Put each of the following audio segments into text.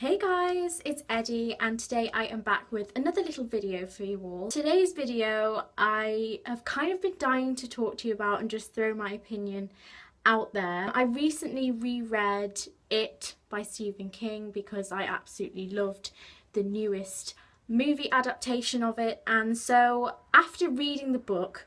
Hey guys, it's Eddie and today I am back with another little video for you all. Today's video I have kind of been dying to talk to you about and just throw my opinion out there. I recently reread It by Stephen King because I absolutely loved the newest movie adaptation of it, and so after reading the book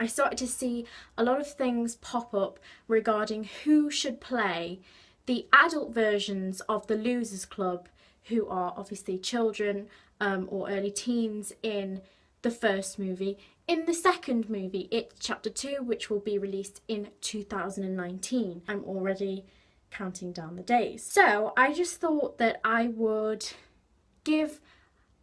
I started to see a lot of things pop up regarding who should play the adult versions of the Losers Club, who are obviously children or early teens in the first movie. In the second movie, It Chapter 2, which will be released in 2019. I'm already counting down the days. So I just thought that I would give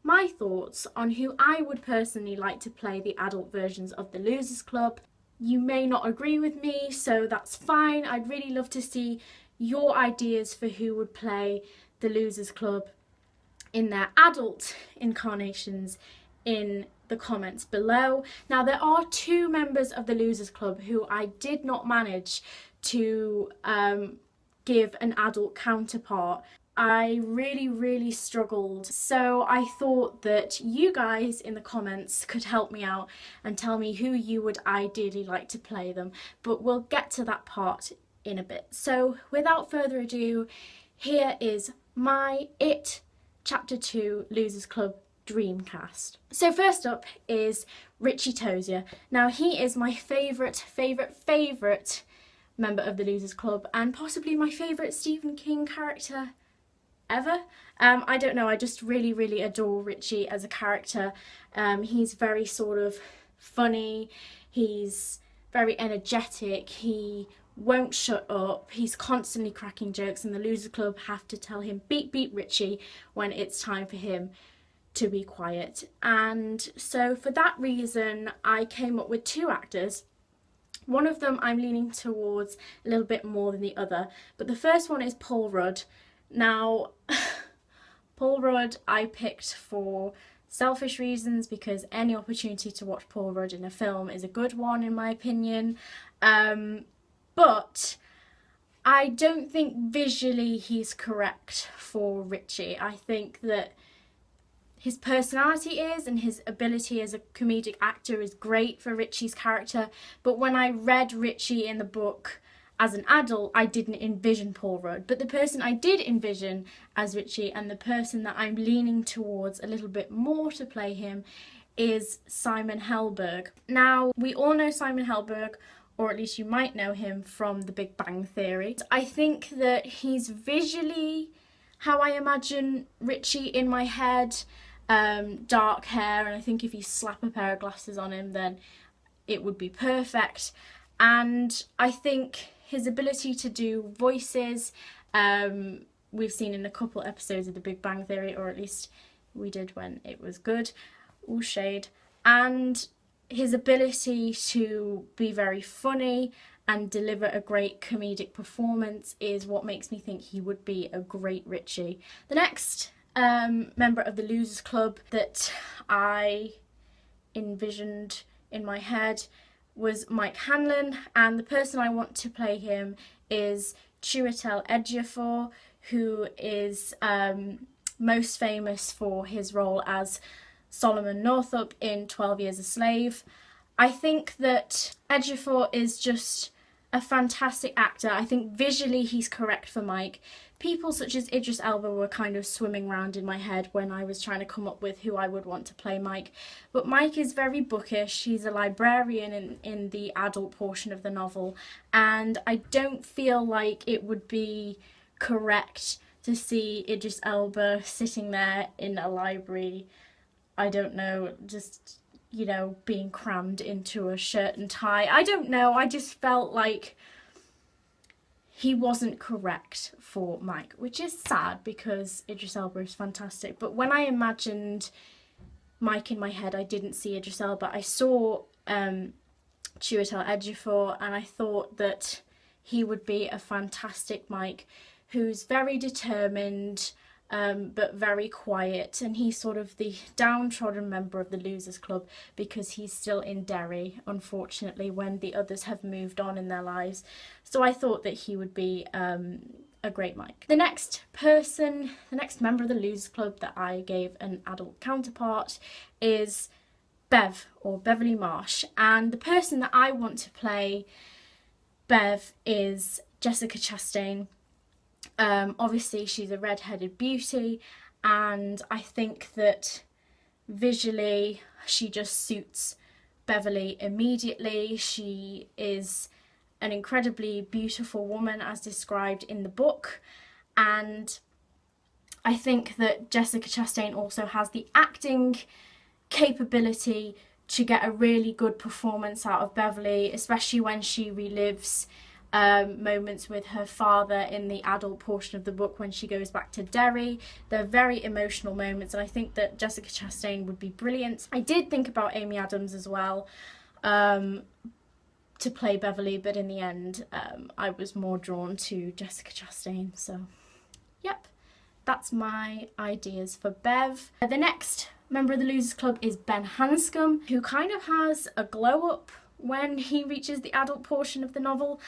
my thoughts on who I would personally like to play the adult versions of the Losers Club. You may not agree with me, so that's fine. I'd really love to see your ideas for who would play the Losers Club in their adult incarnations in the comments below. Now, there are two members of the Losers Club who I did not manage to give an adult counterpart. I really struggled, so I thought that you guys in the comments could help me out and tell me who you would ideally like to play them, but we'll get to that part in a bit. So without further ado, here is my It Chapter 2 Losers Club Dreamcast. So first up is Richie Tozier. Now he is my favourite member of the Losers Club and possibly my favourite Stephen King character ever. I don't know, I just really adore Richie as a character. He's very sort of funny, he's very energetic, he won't shut up, he's constantly cracking jokes, and the Losers Club have to tell him beep Richie when it's time for him to be quiet. And so for that reason I came up with two actors. One of them I'm leaning towards a little bit more than the other, but the first one is Paul Rudd. Now, Paul Rudd I picked for selfish reasons because any opportunity to watch Paul Rudd in a film is a good one in my opinion, but I don't think visually he's correct for Richie. I think that his personality is and his ability as a comedic actor is great for Richie's character, but when I read Richie in the book as an adult, I didn't envision Paul Rudd, but the person I did envision as Richie and the person that I'm leaning towards a little bit more to play him is Simon Helberg. Now, we all know Simon Helberg, or at least you might know him from The Big Bang Theory. I think that he's visually how I imagine Richie in my head, dark hair, and I think if you slap a pair of glasses on him then it would be perfect. And I think his ability to do voices, we've seen in a couple episodes of The Big Bang Theory, or at least we did when it was good, all shade, and his ability to be very funny and deliver a great comedic performance is what makes me think he would be a great Richie. The next member of the Losers Club that I envisioned in my head was Mike Hanlon, and the person I want to play him is Chiwetel Ejiofor, who is most famous for his role as Solomon Northup in 12 Years a Slave. I think that Ejiofor is just a fantastic actor. I think visually he's correct for Mike. People such as Idris Elba were kind of swimming around in my head when I was trying to come up with who I would want to play Mike. But Mike is very bookish, he's a librarian in the adult portion of the novel, and I don't feel like it would be correct to see Idris Elba sitting there in a library, I don't know, just, you know, being crammed into a shirt and tie. I don't know, I just felt like he wasn't correct for Mike, which is sad because Idris Elba is fantastic. But when I imagined Mike in my head, I didn't see Idris Elba. I saw Chiwetel Ejiofor, and I thought that he would be a fantastic Mike who's very determined, but very quiet, and he's sort of the downtrodden member of the Losers Club because he's still in Derry, unfortunately, when the others have moved on in their lives. So I thought that he would be a great mic. The next person, the next member of the Losers Club that I gave an adult counterpart is Bev, or Beverly Marsh, and the person that I want to play Bev is Jessica Chastain. Obviously she's a red-headed beauty, and I think that visually she just suits Beverly immediately. She is an incredibly beautiful woman as described in the book, and I think that Jessica Chastain also has the acting capability to get a really good performance out of Beverly, especially when she relives moments with her father in the adult portion of the book when she goes back to Derry. They're very emotional moments, and I think that Jessica Chastain would be brilliant. I did think about Amy Adams as well to play Beverly, but in the end I was more drawn to Jessica Chastain. So yep, that's my ideas for Bev. The next member of the Losers Club is Ben Hanscom, who kind of has a glow up when he reaches the adult portion of the novel.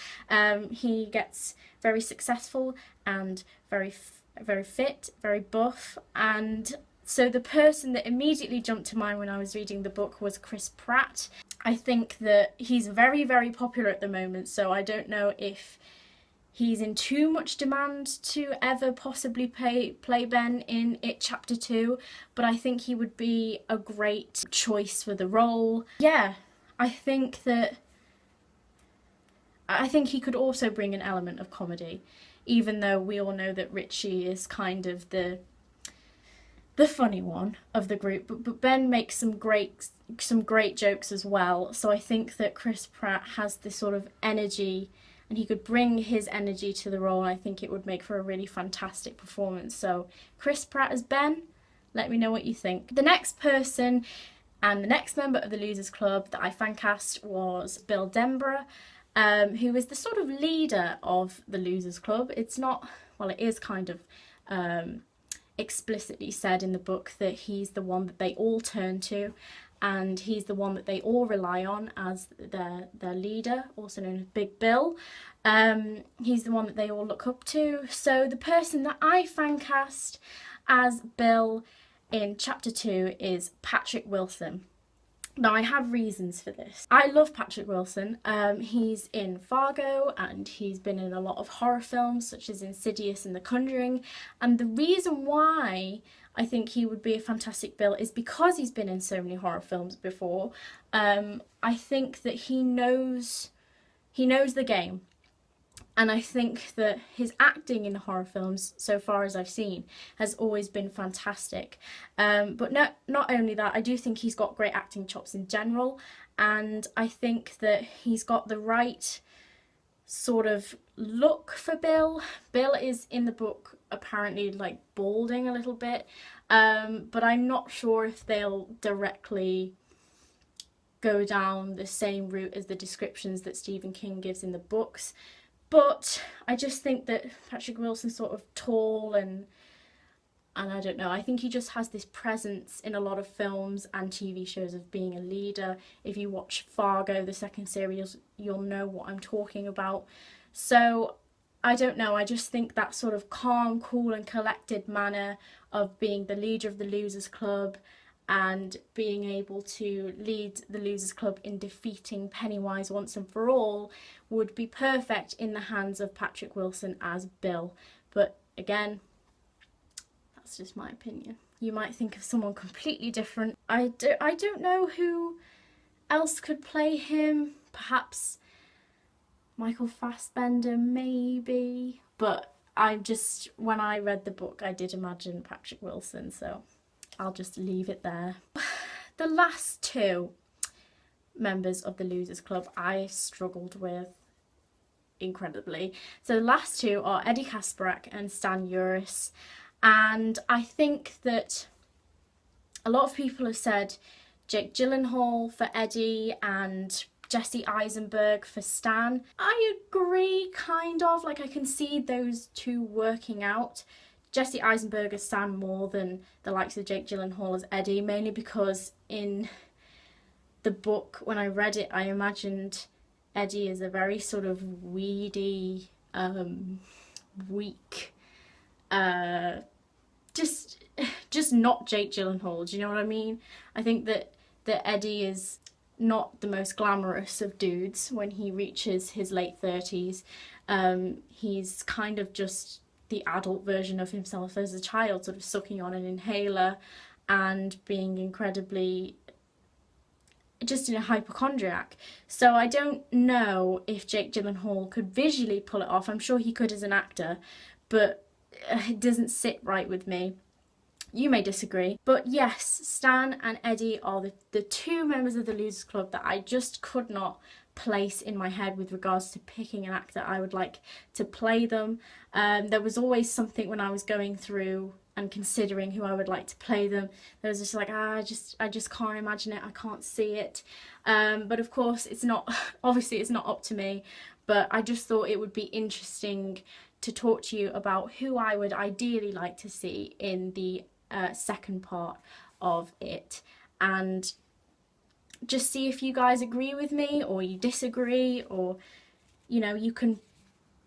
He gets very successful and very fit, very buff, and so the person that immediately jumped to mind when I was reading the book was Chris Pratt. I think that he's very, very popular at the moment, so I don't know if he's in too much demand to ever possibly play Ben in It Chapter 2, but I think he would be a great choice for the role. Yeah, I think he could also bring an element of comedy, even though we all know that Richie is kind of the funny one of the group, but Ben makes some great jokes as well. So I think that Chris Pratt has this sort of energy, and he could bring his energy to the role, and I think it would make for a really fantastic performance. So Chris Pratt as Ben, let me know what you think. The next person and the next member of the Losers Club that I fan cast was Bill Denborough, who is the sort of leader of the Losers Club. It's not, well, it is kind of explicitly said in the book that he's the one that they all turn to, and he's the one that they all rely on as their leader, also known as Big Bill. He's the one that they all look up to. So the person that I fan cast as Bill in Chapter 2 is Patrick Wilson. Now, I have reasons for this. I love Patrick Wilson. He's in Fargo, and he's been in a lot of horror films such as Insidious and The Conjuring, and the reason why I think he would be a fantastic Bill is because he's been in so many horror films before. I think that he knows the game. And I think that his acting in horror films, so far as I've seen, has always been fantastic. But not only that, I do think he's got great acting chops in general, and I think that he's got the right sort of look for Bill. Bill is in the book apparently like balding a little bit, but I'm not sure if they'll directly go down the same route as the descriptions that Stephen King gives in the books. But I just think that Patrick Wilson's sort of tall and I don't know, I think he just has this presence in a lot of films and TV shows of being a leader. If you watch Fargo, the second series, you'll know what I'm talking about. So I don't know, I just think that sort of calm, cool and collected manner of being the leader of the Losers Club and being able to lead the Losers Club in defeating Pennywise once and for all would be perfect in the hands of Patrick Wilson as Bill. But again, that's just my opinion. You might think of someone completely different. I don't know who else could play him. Perhaps Michael Fassbender, maybe. But when I read the book, I did imagine Patrick Wilson, so I'll just leave it there. The last two members of the Losers Club I struggled with incredibly. So the last two are Eddie Kaspbrak and Stan Uris, and I think that a lot of people have said Jake Gyllenhaal for Eddie and Jesse Eisenberg for Stan. I agree, kind of, like I can see those two working out. Jesse Eisenberg as Stan more than the likes of Jake Gyllenhaal as Eddie, mainly because in the book, when I read it, I imagined Eddie as a very sort of weedy, weak, just not Jake Gyllenhaal. Do you know what I mean? I think that Eddie is not the most glamorous of dudes when he reaches his late 30s. He's kind of just the adult version of himself as a child, sort of sucking on an inhaler and being incredibly just in a hypochondriac. So I don't know if Jake Gyllenhaal could visually pull it off. I'm sure he could as an actor, but it doesn't sit right with me. You may disagree, but yes, Stan and Eddie are the two members of the Losers Club that I just could not place in my head with regards to picking an actor I would like to play them. There was always something when I was going through and considering who I would like to play them. There was just like, I just can't imagine it, I can't see it. But of course it's not, obviously it's not up to me, but I just thought it would be interesting to talk to you about who I would ideally like to see in the second part of it, and just see if you guys agree with me or you disagree, or you know, you can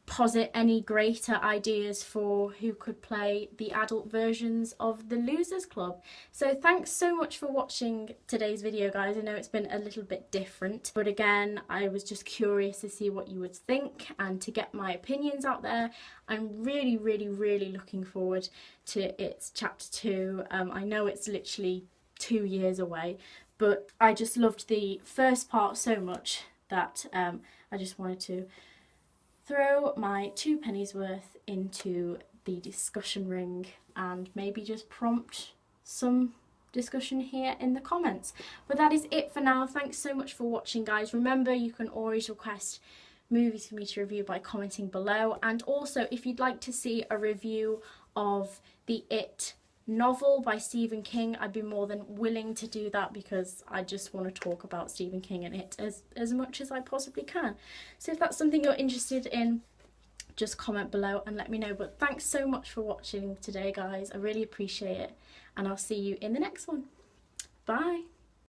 posit any greater ideas for who could play the adult versions of the Losers Club. So thanks so much for watching today's video, guys. I know it's been a little bit different, but again, I was just curious to see what you would think and to get my opinions out there. I'm really looking forward to its chapter 2. I know it's literally 2 years away, but I just loved the first part so much that I just wanted to throw my 2 pennies worth into the discussion ring and maybe just prompt some discussion here in the comments. But that is it for now. Thanks so much for watching, guys. Remember, you can always request movies for me to review by commenting below, and also if you'd like to see a review of the It novel by Stephen King, I'd be more than willing to do that, because I just want to talk about Stephen King and it as much as I possibly can. So if that's something you're interested in, just comment below and let me know. But thanks so much for watching today, guys. I really appreciate it, and I'll see you in the next one. Bye.